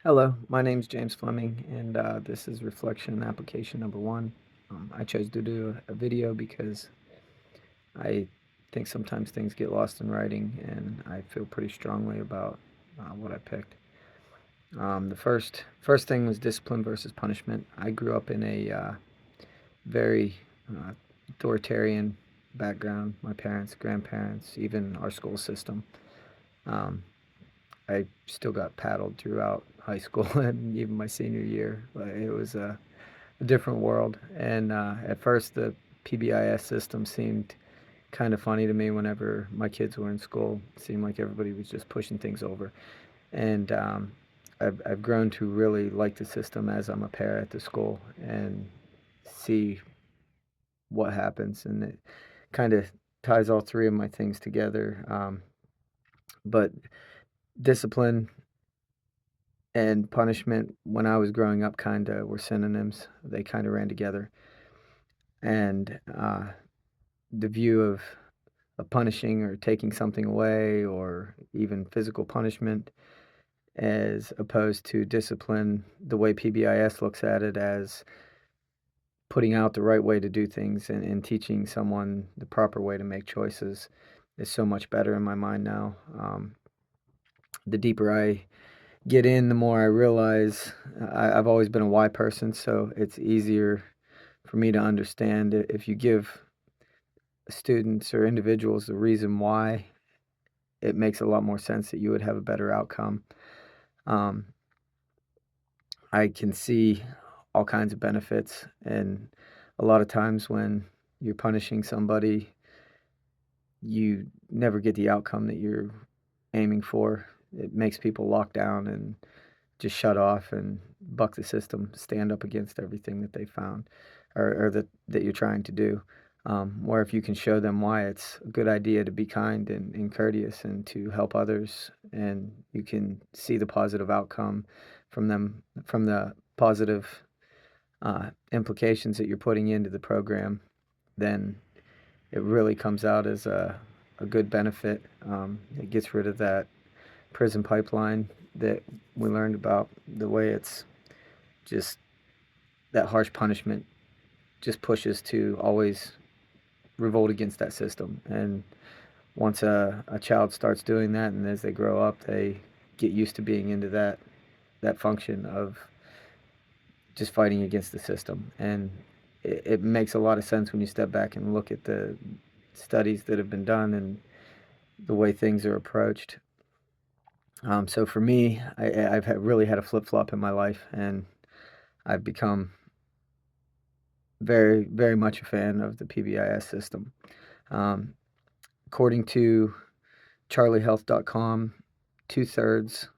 Hello, my name's James Fleming, and this is reflection application number one. I chose to do a video because I think sometimes things get lost in writing, and I feel pretty strongly about what I picked. The first thing was discipline versus punishment. I grew up in a very uh, authoritarian background. My parents, grandparents, even our school system. Um, I still got paddled throughout high school and even my senior year. It was a different world. And at first, the PBIS system seemed kind of funny to me whenever my kids were in school. It seemed like everybody was just pushing things over. And I've grown to really like the system as I'm a pair at the school and see what happens. And it kind of ties all three of my things together. But discipline and punishment when I was growing up kind of were synonyms. They kind of ran together. And the view of punishing or taking something away or even physical punishment as opposed to discipline, the way PBIS looks at it as putting out the right way to do things and teaching someone the proper way to make choices is so much better in my mind now. The deeper I get in, the more I realize I've always been a why person, so it's easier for me to understand if you give students or individuals the reason why, it makes a lot more sense that you would have a better outcome. Um, I can see all kinds of benefits, and a lot of times when you're punishing somebody, you never get the outcome that you're aiming for. It makes people lock down and just shut off and buck the system, stand up against everything that they found or that you're trying to do. Where if you can show them why it's a good idea to be kind and courteous and to help others, and you can see the positive outcome from them, from the positive implications that you're putting into the program, then it really comes out as a good benefit. It gets rid of that prison pipeline that we learned about, the way it's just that harsh punishment just pushes to always revolt against that system. And once a child starts doing that, and as they grow up, they get used to being into that function of just fighting against the system. And it makes a lot of sense when you step back and look at the studies that have been done and the way things are approached. So for me, I've really had a flip flop in my life, and I've become very, very much a fan of the PBIS system. Um, According to CharlieHealth.com, two-thirds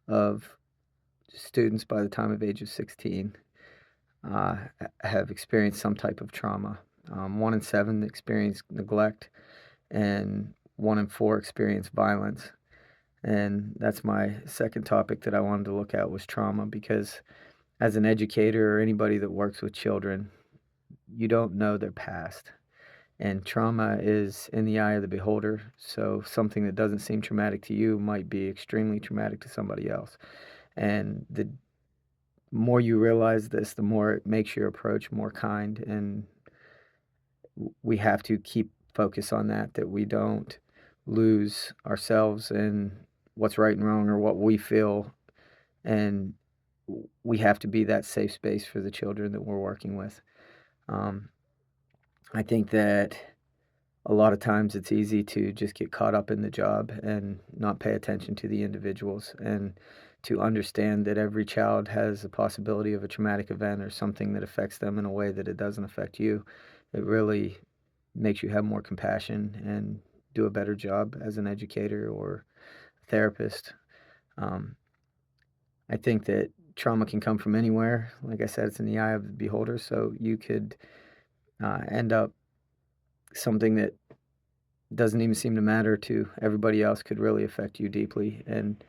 of students by the time of age of 16 uh, have experienced some type of trauma. 1 in 7 experience neglect, and 1 in 4 experience violence. And that's my second topic that I wanted to look at was trauma, because as an educator or anybody that works with children, you don't know their past. And trauma is in the eye of the beholder. So something that doesn't seem traumatic to you might be extremely traumatic to somebody else. And the more you realize this, the more it makes your approach more kind. And we have to keep focus on that we don't lose ourselves in what's right and wrong or what we feel. And we have to be that safe space for the children that we're working with. Um, I think that a lot of times it's easy to just get caught up in the job and not pay attention to the individuals, and to understand that every child has a possibility of a traumatic event or something that affects them in a way that it doesn't affect you. It really makes you have more compassion and do a better job as an educator or therapist. Um, I think that trauma can come from anywhere. Like I said, it's in the eye of the beholder. So you could end up something that doesn't even seem to matter to everybody else could really affect you deeply. And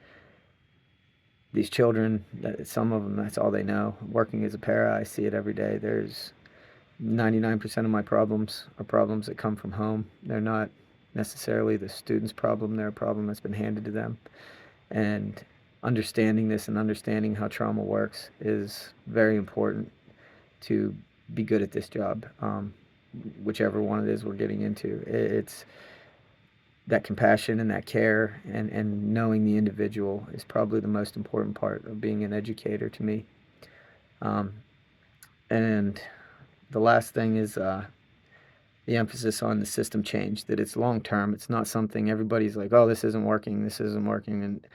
these children, some of them, that's all they know. Working as a para, I see it every day. There's 99% of my problems are problems that come from home. They're not necessarily the student's problem, they're a problem that's been handed to them. And understanding this and understanding how trauma works is very important to be good at this job, whichever one it is we're getting into. It's that compassion and that care and knowing the individual is probably the most important part of being an educator to me. Um, and the last thing is the emphasis on the system change, that it's long term. It's not something everybody's like, oh, this isn't working, and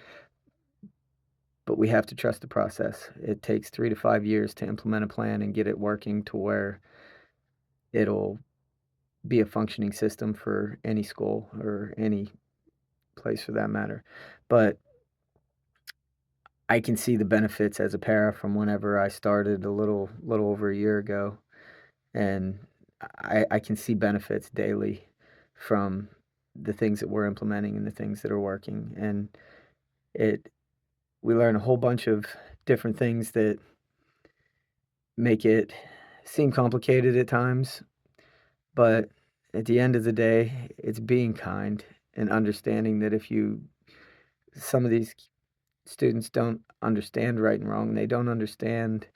but we have to trust the process. It takes 3 to 5 years to implement a plan and get it working to where it'll be a functioning system for any school or any place for that matter. But I can see the benefits as a para from whenever I started a little over a year ago, and I can see benefits daily from the things that we're implementing and the things that are working. And it we learn a whole bunch of different things that make it seem complicated at times, but at the end of the day, it's being kind and understanding that if you some of these students don't understand right and wrong, they don't understand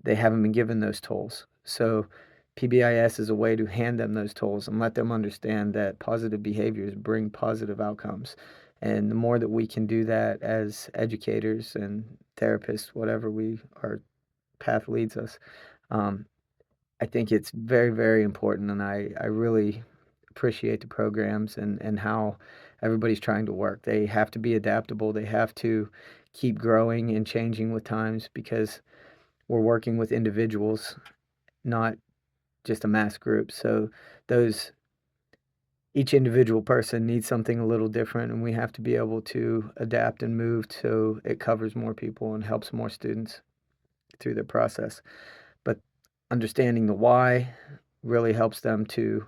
they haven't been given those tools. So PBIS is a way to hand them those tools and let them understand that positive behaviors bring positive outcomes. And the more that we can do that as educators and therapists, whatever our path leads us, um, I think it's very, very important. And I really appreciate the programs and how everybody's trying to work. They have to be adaptable. They have to keep growing and changing with times because we're working with individuals, not just a mass group. So those each individual person needs something a little different, and we have to be able to adapt and move so it covers more people and helps more students through their process. But understanding the why really helps them to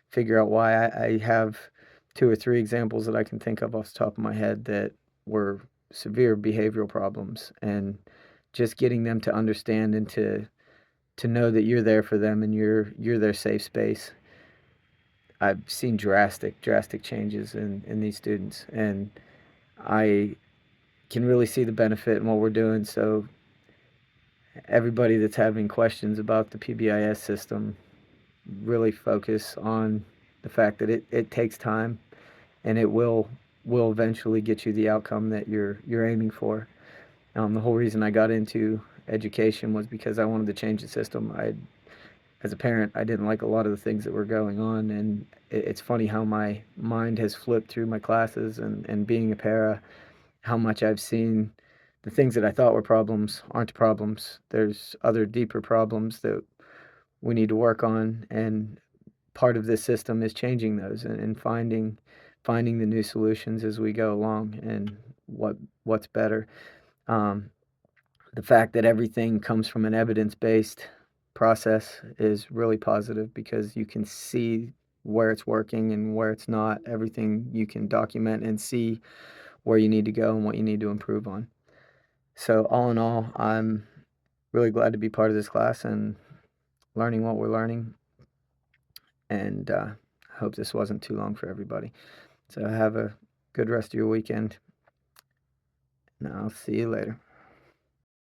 figure out why. I have 2 or 3 examples that I can think of off the top of my head that were severe behavioral problems, and just getting them to understand and to know that you're there for them and you're their safe space. I've seen drastic changes in these students, and I can really see the benefit in what we're doing. So everybody that's having questions about the PBIS system, really focus on the fact that it takes time and it will eventually get you the outcome that you're aiming for. The whole reason I got into education was because I wanted to change the system. As a parent, I didn't like a lot of the things that were going on, and it's funny how my mind has flipped through my classes and being a para, how much I've seen the things that I thought were problems aren't problems. There's other deeper problems that we need to work on, and part of this system is changing those and finding the new solutions as we go along and what's better. Um, the fact that everything comes from an evidence-based process is really positive because you can see where it's working and where it's not. Everything you can document and see where you need to go and what you need to improve on. So all in all, I'm really glad to be part of this class and learning what we're learning, and I hope this wasn't too long for everybody. So have a good rest of your weekend, and I'll see you later.